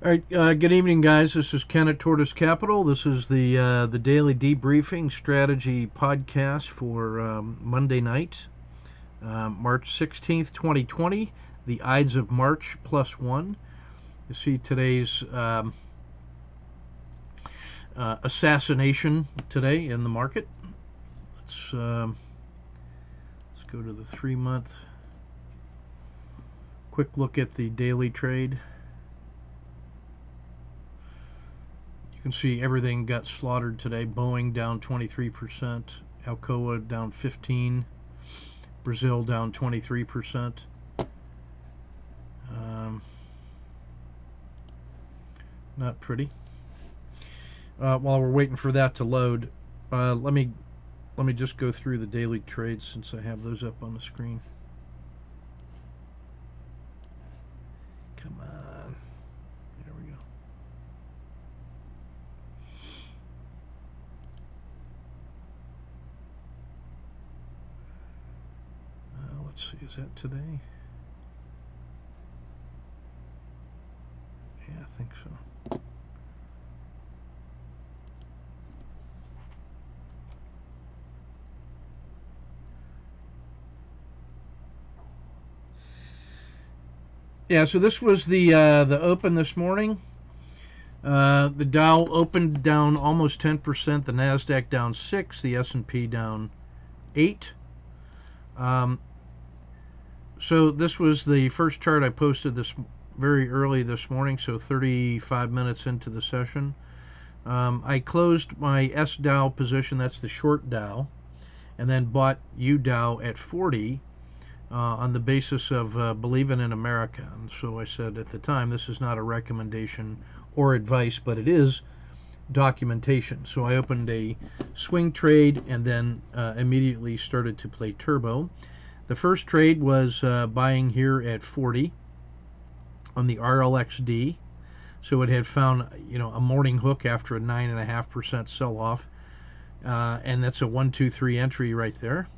All right, good evening, guys. This is Ken at Tortoise Capital. This is the daily debriefing strategy podcast for Monday night, March 16th, 2020, the Ides of March +1. You see today's assassination today in the market. Let's go to the 3-month. Quick look at the daily trade. You can see everything got slaughtered today. Boeing down 23%, Alcoa down 15%, Brazil down 23%. Not pretty. While we're waiting for that to load, let me just go through the daily trades since I have those up on the screen. Come on. There we go. Let's see, is that today? Yeah, I think so. Yeah, so this was the open this morning. The Dow opened down almost 10%. The Nasdaq down 6%. The S&P down 8%. So this was the first chart I posted this very early this morning. So 35 minutes into the session, I closed my S Dow position. That's the short Dow, and then bought U Dow at 40. On the basis of believing in America. And so I said at the time, this is not a recommendation or advice, but it is documentation. So I opened a swing trade and then immediately started to play turbo. The first trade was buying here at 40 on the RLXD. So it had found, a morning hook after a 9.5% sell-off, and that's a 1, 2, 3 entry right there.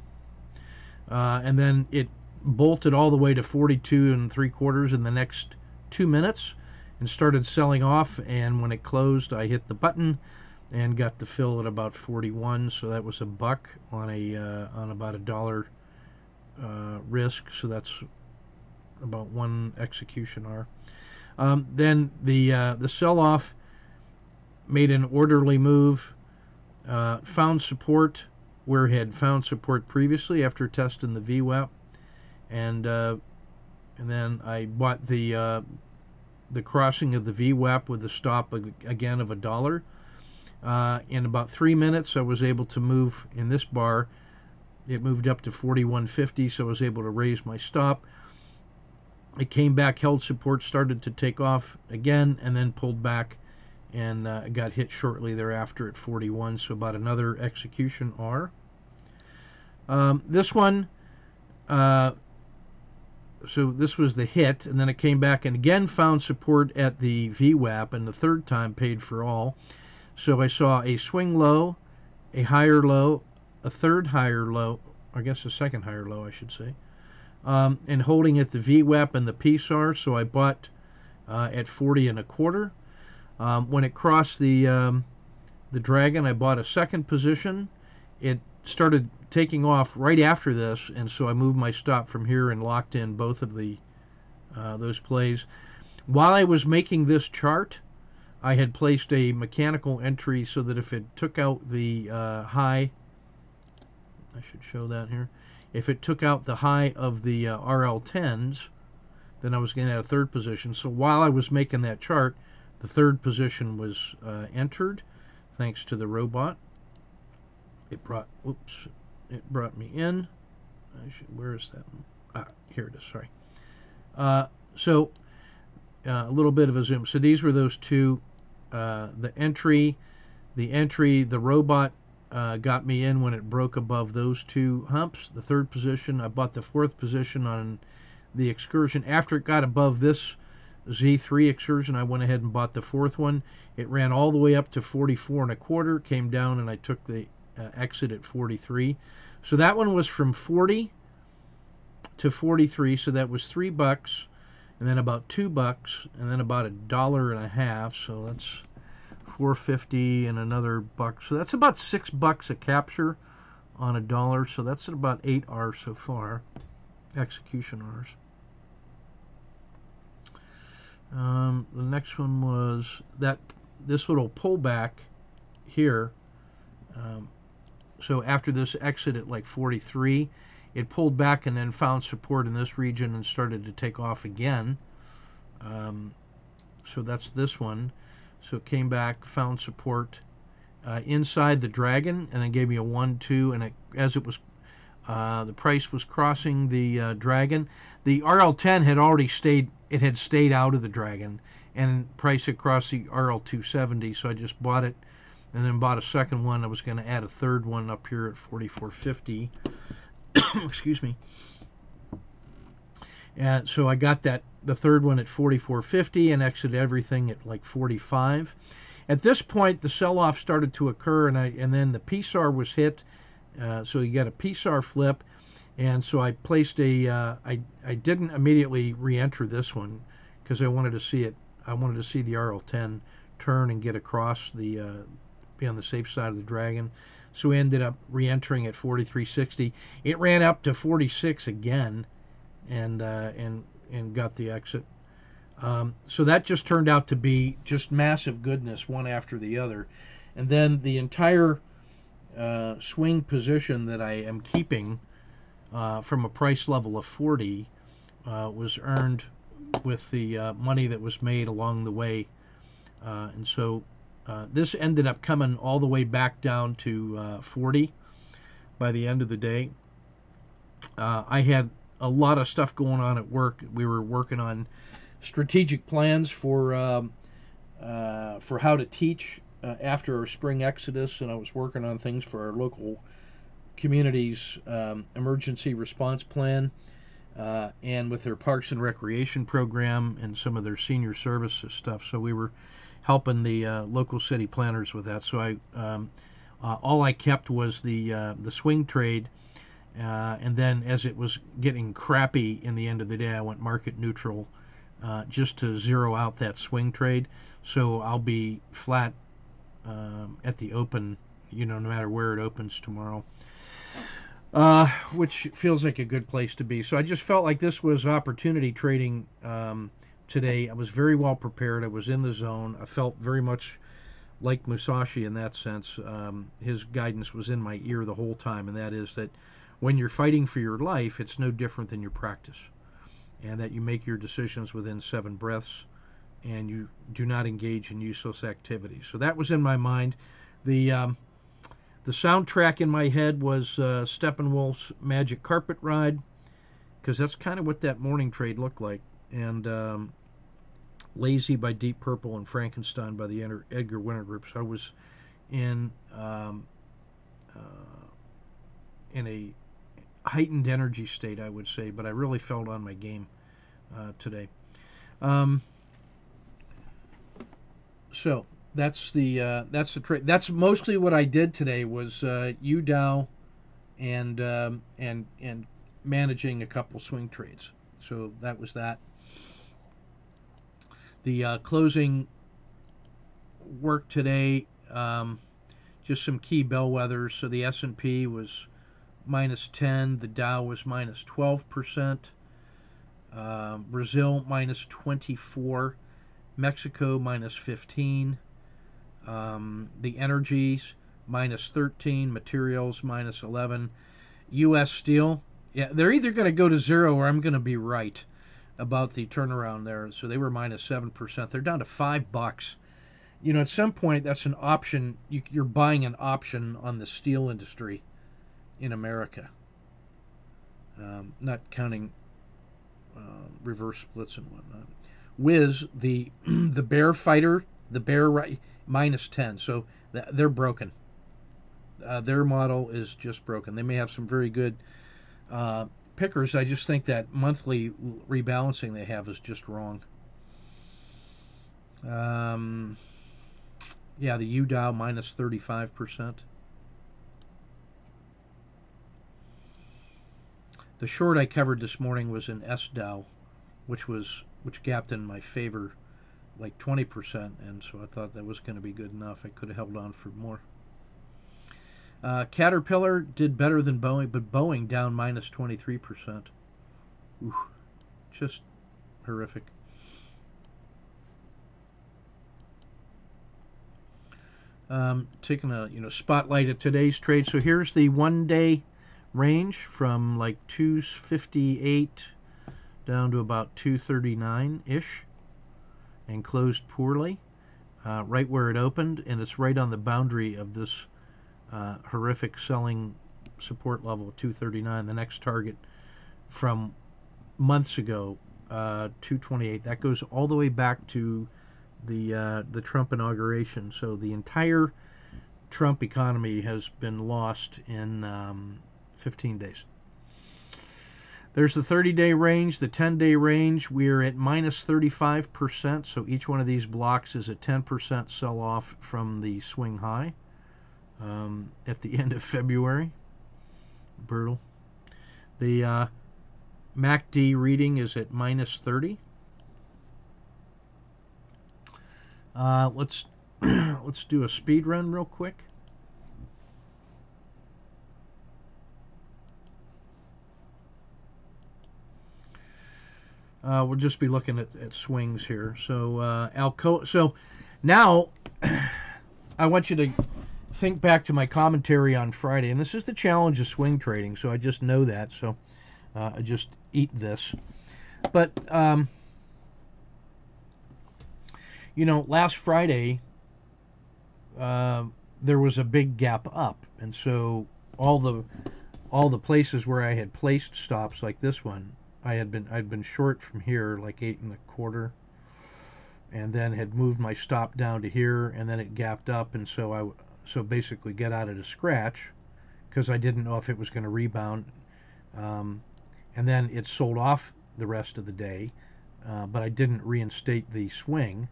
And then it bolted all the way to 42 3/4 in the next 2 minutes and started selling off, and when it closed I hit the button and got the fill at about 41, so that was $1 on about $1 risk, so that's about 1 execution hour. Then the sell-off made an orderly move, found support where it had found support previously after testing the VWAP, and then I bought the crossing of the VWAP with a stop again of $1. In about 3 minutes, I was able to move in this bar. It moved up to 41.50, so I was able to raise my stop. It came back, held support, started to take off again, and then pulled back and got hit shortly thereafter at 41, so about another execution R. This one, so this was the hit, and then it came back and again found support at the VWAP, and the third time paid for all. So I saw a swing low, a higher low, a third higher low, I guess a second higher low I should say, and holding at the VWAP and the PSAR, so I bought at 40 1/4. When it crossed the dragon, I bought a second position. It started taking off right after this, and so I moved my stop from here and locked in both of the those plays. While I was making this chart, I had placed a mechanical entry so that if it took out the high, I should show that here, if it took out the high of the RL10s, then I was going to have a third position. So while I was making that chart, the third position was entered thanks to the robot. It brought me in. Where is that? Here it is, sorry. So a little bit of a zoom. So these were those two, the entry, the robot got me in when it broke above those two humps. The third position, I bought the fourth position on the excursion. After it got above this Z3 excursion, I went ahead and bought the fourth one. It ran all the way up to 44 1/4, came down, and I took the exit at 43. So that one was from 40 to 43, so that was $3. and then about $2, and then about $1.50. So that's $4.50 and another buck. So that's about $6 a capture on $1. So that's at about 8 Rs so far, execution Rs. The next one was that this little pullback here. So after this exit at like 43, it pulled back and then found support in this region and started to take off again. So that's this one. So it came back, found support inside the dragon, and then gave me a 1-2. And as it was, the price was crossing the dragon. The RL10 had already stayed. It had stayed out of the dragon, and price had crossed the RL270. So I just bought it, and then bought a second one. I was going to add a third one up here at 44.50. Excuse me. And so I got the third one at 44.50 and exited everything at like 45. At this point, the sell-off started to occur, and then the PSAR was hit. So you got a PSAR flip, and so I placed I didn't immediately re-enter this one because I wanted to see it. I wanted to see the RL10 turn and get across be on the safe side of the dragon. So we ended up re-entering at 43.60. It ran up to 46 again, and got the exit. So that just turned out to be just massive goodness, one after the other. And then the entire swing position that I am keeping from a price level of 40 was earned with the money that was made along the way. And so this ended up coming all the way back down to 40 by the end of the day. I had a lot of stuff going on at work. We were working on strategic plans for how to teach after our spring exodus, and I was working on things for our local community's emergency response plan, and with their parks and recreation program and some of their senior services stuff. So we were helping the local city planners with that. So all I kept was the swing trade, and then as it was getting crappy in the end of the day, I went market neutral just to zero out that swing trade. So I'll be flat at the open, no matter where it opens tomorrow, which feels like a good place to be. So I just felt like this was opportunity trading today. I was very well prepared. I was in the zone. I felt very much like Musashi in that sense. His guidance was in my ear the whole time, and that is that when you're fighting for your life, it's no different than your practice, and that you make your decisions within 7 breaths, and you do not engage in useless activities. So that was in my mind. The soundtrack in my head was Steppenwolf's Magic Carpet Ride, because that's kind of what that morning trade looked like, and Lazy by Deep Purple and Frankenstein by the Edgar Winter Group. So I was in a heightened energy state, I would say, but I really felt on my game today. So that's the trade. That's mostly what I did today was UDOW and managing a couple swing trades. So that was that. The closing work today, just some key bellwethers. So the S&P was -10, the Dow was -12%, Brazil -24%, Mexico -15%, the energies -13%, materials -11%, U.S. steel. Yeah, they're either going to go to zero or I'm going to be right about the turnaround there. So they were -7%. They're down to $5. At some point, that's an option. You're buying an option on the steel industry in America, not counting reverse splits and whatnot. Wiz, the bear fighter, the bear right, -10. So they're broken. Their model is just broken. They may have some very good pickers. I just think that monthly rebalancing they have is just wrong. Yeah, the UDOW -35%. The short I covered this morning was an SDOW, which was which gapped in my favor like 20%, and so I thought that was going to be good enough. I could have held on for more. Caterpillar did better than Boeing, but Boeing down minus 23%. Ooh, just horrific. Taking a spotlight at today's trade. So here's the 1-day range from like 258 down to about 239-ish, and closed poorly, right where it opened, and it's right on the boundary of this horrific selling support level of 239. The next target from months ago, 228. That goes all the way back to the Trump inauguration. So the entire Trump economy has been lost in 15 days. There's the 30-day range, the 10-day range. We're at minus 35%, so each one of these blocks is a 10% sell-off from the swing high at the end of February. Brutal. The MACD reading is at minus 30. Let's do a speed run real quick. We'll just be looking at swings here. So Alcoa. So now I want you to think back to my commentary on Friday, and this is the challenge of swing trading. So I just know that. So I just eat this. But last Friday there was a big gap up, and so all the places where I had placed stops like this one, I'd been short from here like 8.25, and then had moved my stop down to here, and then it gapped up, and so basically get out at a scratch because I didn't know if it was going to rebound, and then it sold off the rest of the day, but I didn't reinstate the swing.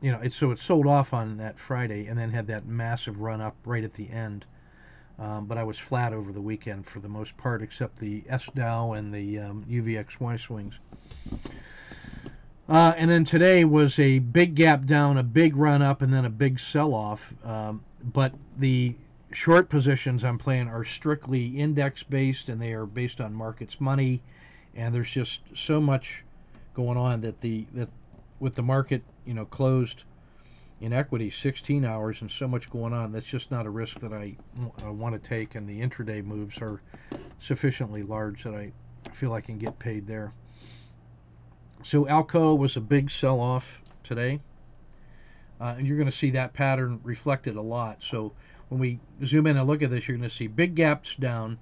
It sold off on that Friday, and then had that massive run up right at the end. But I was flat over the weekend for the most part, except the S-Dow and the UVXY swings. And then today was a big gap down, a big run up, and then a big sell-off. But the short positions I'm playing are strictly index-based, and they are based on markets money. And there's just so much going on that with the market, closed in equity 16 hours and so much going on, that's just not a risk that I want to take, and the intraday moves are sufficiently large that I feel I can get paid there. So Alcoa was a big sell-off today, and you're going to see that pattern reflected a lot. So when we zoom in and look at this, you're going to see big gaps down,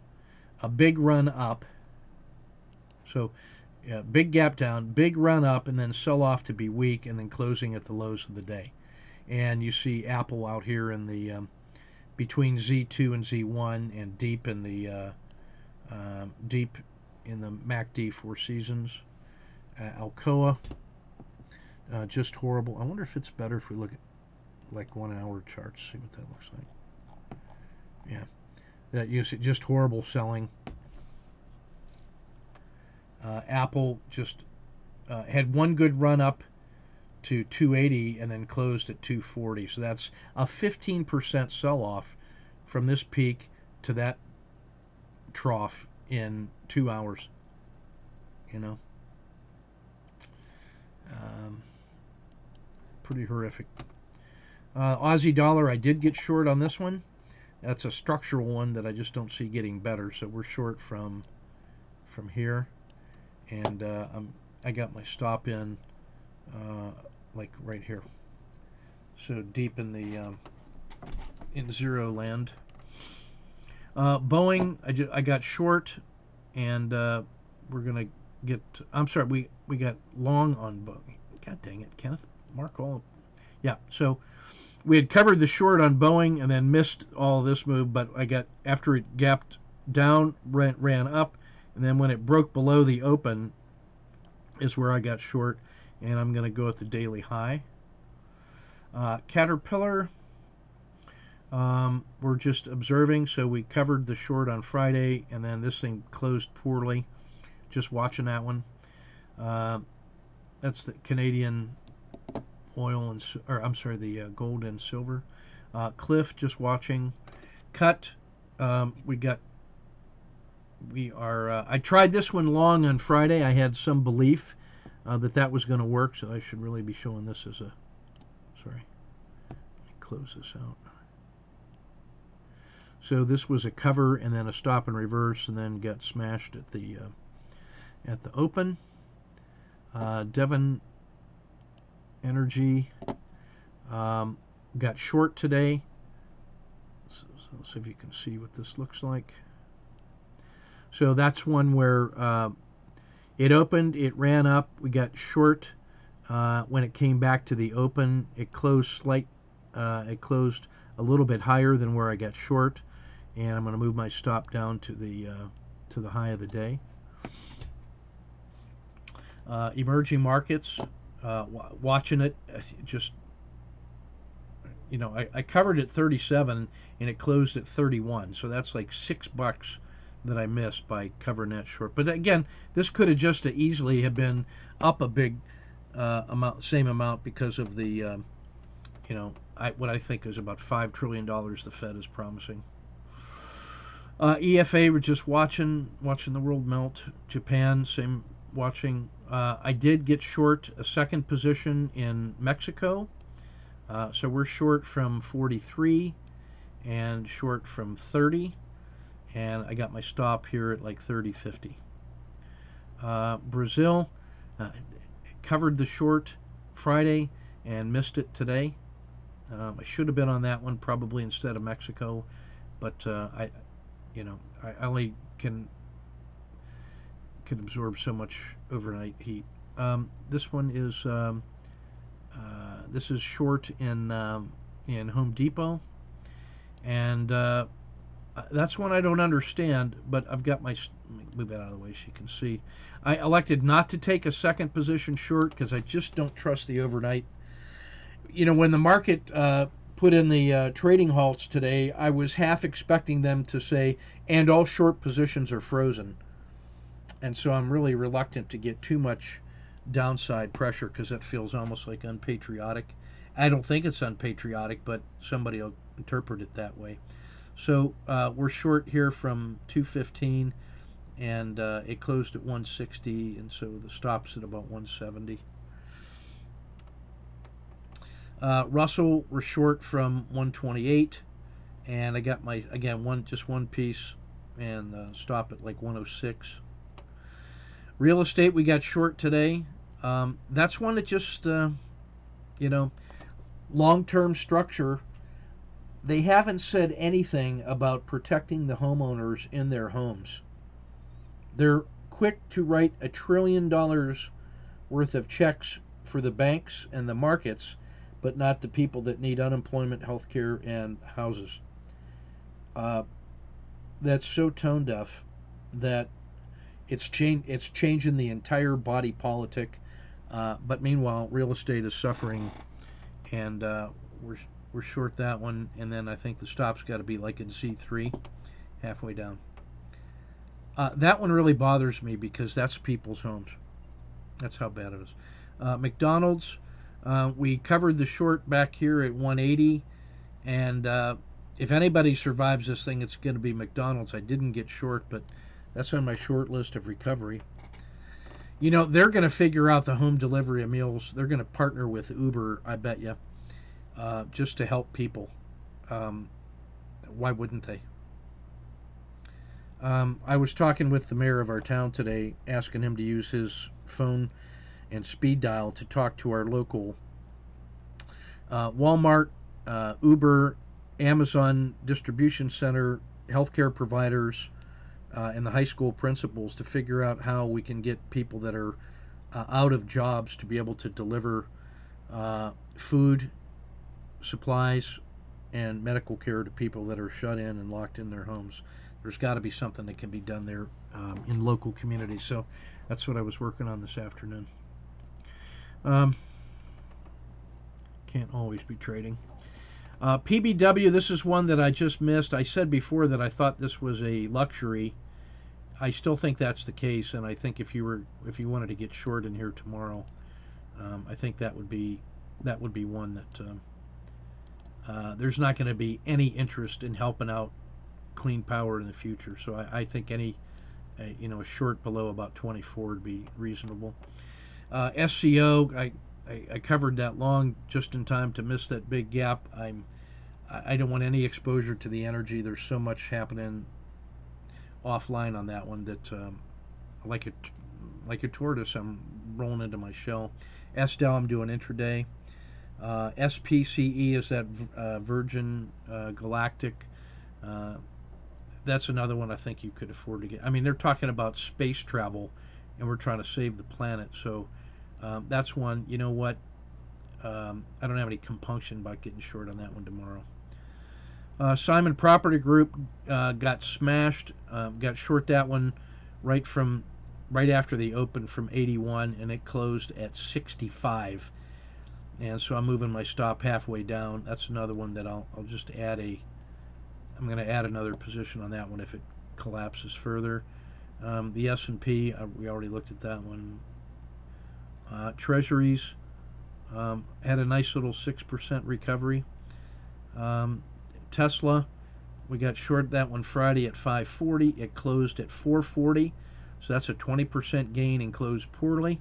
a big run up. So big gap down, big run up, and then sell off to be weak, and then closing at the lows of the day. And you see Apple out here in the between Z2 and Z1, and deep in the MACD Four Seasons. Alcoa, just horrible. I wonder if it's better if we look at like 1 hour charts, see what that looks like. Yeah, that you see just horrible selling. Apple just had one good run up to 280 and then closed at 240. So that's a 15% sell-off from this peak to that trough in 2 hours. Pretty horrific. Aussie dollar, I did get short on this one. That's a structural one that I just don't see getting better. So we're short from here. And I got my stop in like right here, so deep in the in zero land. Boeing, I got short, and we're gonna get. I'm sorry, we got long on Boeing. God dang it, Kenneth, mark all. Yeah, so we had covered the short on Boeing and then missed all of this move, but I got, after it gapped down, ran up, and then when it broke below the open is where I got short, and I'm going to go at the daily high. Caterpillar, we're just observing, so we covered the short on Friday, and then this thing closed poorly. Just watching that one. That's the Canadian oil and, or I'm sorry, the gold and silver. Cliff, just watching. Cut. I tried this one long on Friday. I had some belief that was going to work, so I should really be showing this as a, sorry, let me close this out. So this was a cover and then a stop and reverse, and then got smashed at the open. Devon Energy got short today. So let's see if you can see what this looks like. So that's one where it opened, it ran up, we got short. When it came back to the open, it closed it closed a little bit higher than where I got short, and I'm going to move my stop down to the high of the day. Emerging markets, watching it, just, you know, I covered at 37 and it closed at 31, so that's like $6 that I missed by covering that short. But again, this could have just easily have been up a big same amount because of the, you know, what I think is about $5 trillion the Fed is promising. EFA, we're just watching the world melt. Japan, same, watching. I did get short a second position in Mexico. So we're short from 43 and short from 30. And I got my stop here at like 30.50. Brazil, covered the short Friday and missed it today. I should have been on that one probably instead of Mexico, but I only can absorb so much overnight heat. This one is this is short in Home Depot, and that's one I don't understand, but I've got my, let me move that out of the way so you can see. I elected not to take a second position short because I just don't trust the overnight. You know, when the market put in the trading halts today, I was half expecting them to say, and all short positions are frozen. And so I'm really reluctant to get too much downside pressure because that feels almost like unpatriotic. I don't think it's unpatriotic, but somebody will interpret it that way. So we're short here from 215, and it closed at 160, and so the stop's at about 170. Russell, we're short from 128, and I got my, again, just one piece, and stop at like 106. Real estate, we got short today. That's one that just, you know, long-term structure. They haven't said anything about protecting the homeowners in their homes. They're quick to write $1 trillion worth of checks for the banks and the markets, but not the people that need unemployment, health care, and houses. That's so tone deaf that it's changing the entire body politic. But meanwhile, real estate is suffering, and we're short that one, and then I think the stop's got to be like in C3, halfway down. That one really bothers me because that's people's homes. That's how bad it is. McDonald's, we covered the short back here at 180, and if anybody survives this thing, it's going to be McDonald's. I didn't get short, but that's on my short list of recovery. You know, they're going to figure out the home delivery of meals. They're going to partner with Uber, I bet you. Just to help people. Why wouldn't they? I was talking with the mayor of our town today, asking him to use his phone and speed dial to talk to our local Walmart, Uber, Amazon distribution center, healthcare providers, and the high school principals to figure out how we can get people that are out of jobs to be able to deliver food, supplies, and medical care to people that are shut in and locked in their homes. There's got to be something that can be done there in local communities. So that's what I was working on this afternoon. Can't always be trading. PBW, this is one that I just missed. I said before that I thought this was a luxury. I still think that's the case, and I think if you wanted to get short in here tomorrow, I think that would be one that there's not going to be any interest in helping out clean power in the future. So I think a short below about 24 would be reasonable. SCO, I covered that long just in time to miss that big gap. I don't want any exposure to the energy. There's so much happening offline on that one that like a tortoise, I'm rolling into my shell. SDAL, I'm doing intraday. SPCE is that Virgin Galactic. That's another one I think you could afford to get. I mean, they're talking about space travel, and we're trying to save the planet. So that's one. You know what? I don't have any compunction about getting short on that one tomorrow. Simon Property Group got smashed. Got short that one right after the open from 81, and it closed at 65. And so I'm moving my stop halfway down. That's another one that I'll just add I'm going to add another position on that one if it collapses further. The S&P, we already looked at that one. Treasuries had a nice little 6% recovery. Tesla, we got short that one Friday at 540. It closed at 440. So that's a 20% gain and closed poorly.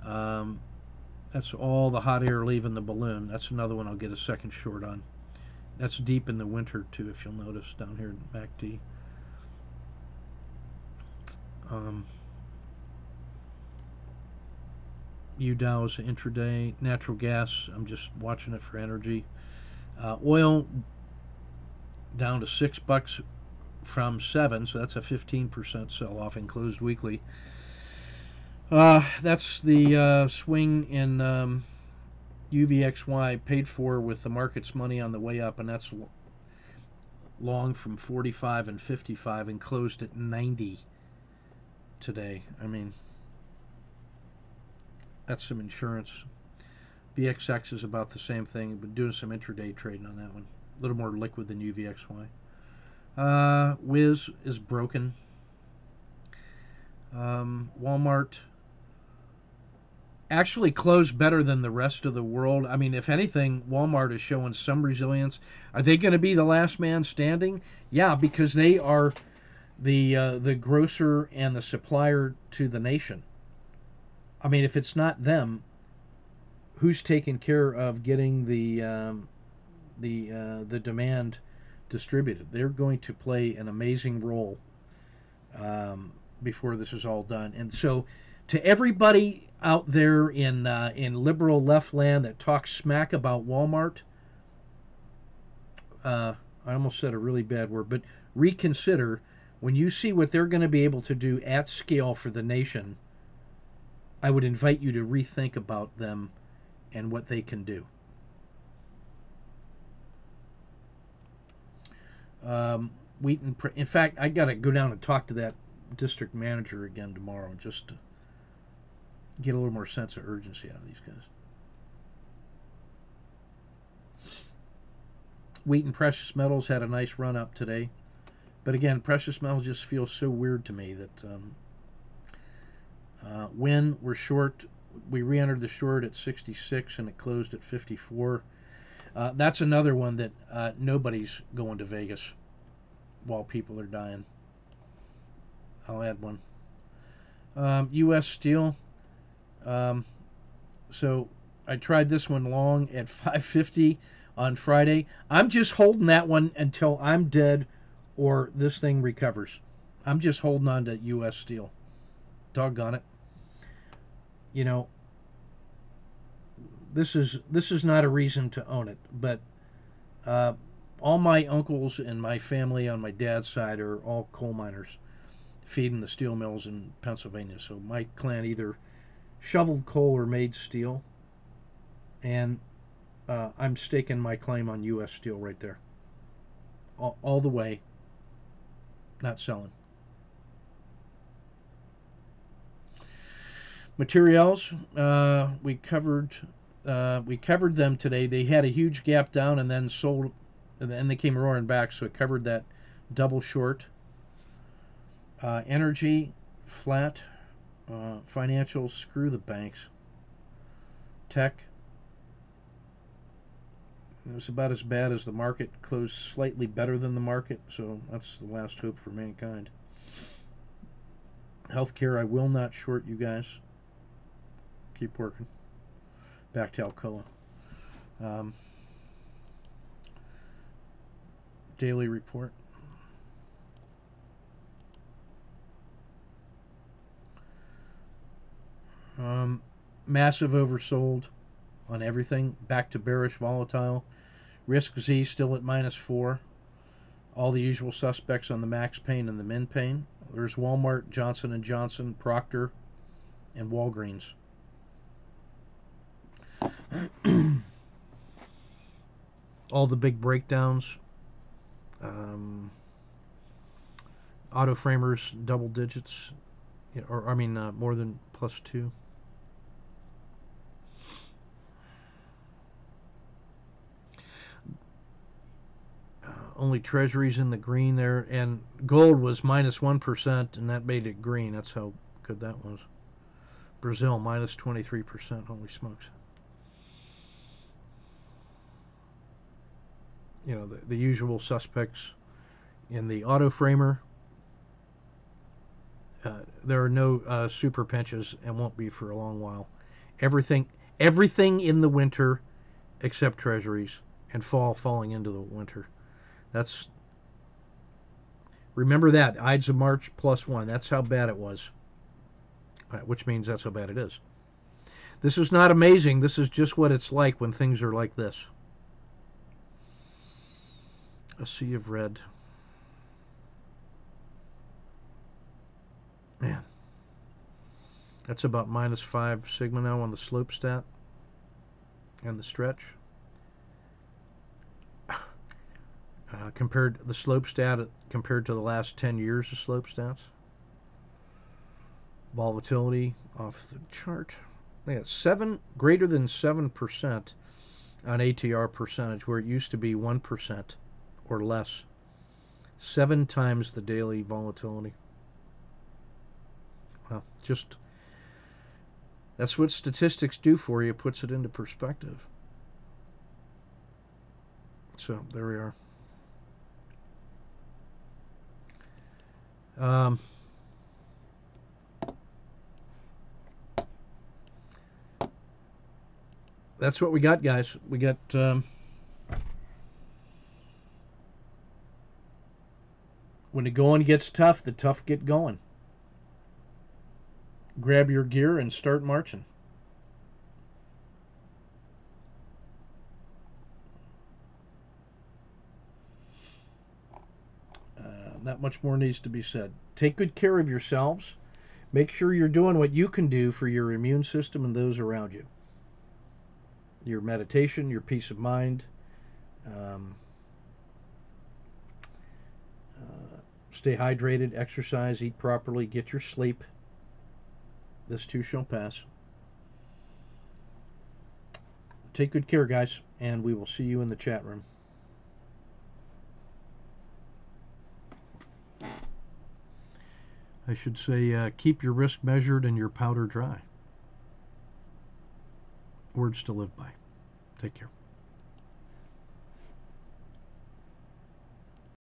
That's all the hot air leaving the balloon. That's another one I'll get a second short on. That's deep in the winter, too, if you'll notice, down here in MACD. UDOW is intraday. Natural gas, I'm just watching it for energy. Oil down to $6 from $7, so that's a 15% sell-off and closed weekly. That's the swing in UVXY paid for with the market's money on the way up, and that's long from 45 and 55 and closed at 90 today. I mean, that's some insurance. VXX is about the same thing, but doing some intraday trading on that one. A little more liquid than UVXY. Wiz is broken. Walmart actually closed better than the rest of the world. I mean, if anything, Walmart is showing some resilience. Are they going to be the last man standing? Yeah, because they are the grocer and the supplier to the nation. I mean, if it's not them, who's taking care of getting the demand distributed? They're going to play an amazing role before this is all done. And so, to everybody out there in liberal left land that talks smack about Walmart, I almost said a really bad word, but reconsider. When you see what they're going to be able to do at scale for the nation, I would invite you to rethink about them and what they can do. In fact, I got to go down and talk to that district manager again tomorrow just to get a little more sense of urgency out of these guys. Wheat and precious metals had a nice run up today. But again, precious metals just feels so weird to me that when we're short, we re-entered the short at 66 and it closed at 54. That's another one that nobody's going to Vegas while people are dying. I'll add one. U.S. Steel. So I tried this one long at 550 on Friday. I'm just holding that one until I'm dead or this thing recovers. I'm just holding on to U.S. Steel. Doggone it. You know, this is not a reason to own it, but all my uncles and my family on my dad's side are all coal miners feeding the steel mills in Pennsylvania. So my clan either shoveled coal or made steel, and I'm staking my claim on U.S. Steel right there. All the way, not selling. Materials, we covered them today. They had a huge gap down and then sold, and then they came roaring back, so it covered that double short. Energy, flat. Financials, screw the banks. Tech, it was about as bad as the market. Closed slightly better than the market, so that's the last hope for mankind. Healthcare, I will not short you guys. Keep working. Back to Alcoa. Daily report. Massive oversold on everything. Back to bearish volatile. Risk Z still at -4. All the usual suspects on the max pain and the min pain. There's Walmart, Johnson & Johnson, Procter, and Walgreens. All the big breakdowns. Auto framers, double digits. Or, I mean, more than +2. Only treasuries in the green there, and gold was -1%, and that made it green. That's how good that was. Brazil -23%. Holy smokes! You know, the usual suspects in the auto framer. There are no super pinches, and won't be for a long while. Everything in the winter except treasuries, and falling into the winter. Remember that. Ides of March +1. That's how bad it was. Which means that's how bad it is. This is not amazing. This is just what it's like when things are like this. A sea of red. Man. That's about -5 sigma now on the slope stat and the stretch. Compared the slope stat compared to the last 10 years of slope stats. Volatility off the chart. Yeah, greater than 7% on ATR percentage, where it used to be 1% or less. 7 times the daily volatility. Well, just that's what statistics do for you. It puts it into perspective. So there we are. That's what we got, guys. We got when the going gets tough, the tough get going. Grab your gear and start marching. Not much more needs to be said. Take good care of yourselves. Make sure you're doing what you can do for your immune system and those around you. Your meditation, your peace of mind. Stay hydrated, exercise, eat properly, get your sleep. This too shall pass. Take good care, guys, and we will see you in the chat room. I should say, keep your risk measured and your powder dry. Words to live by. Take care.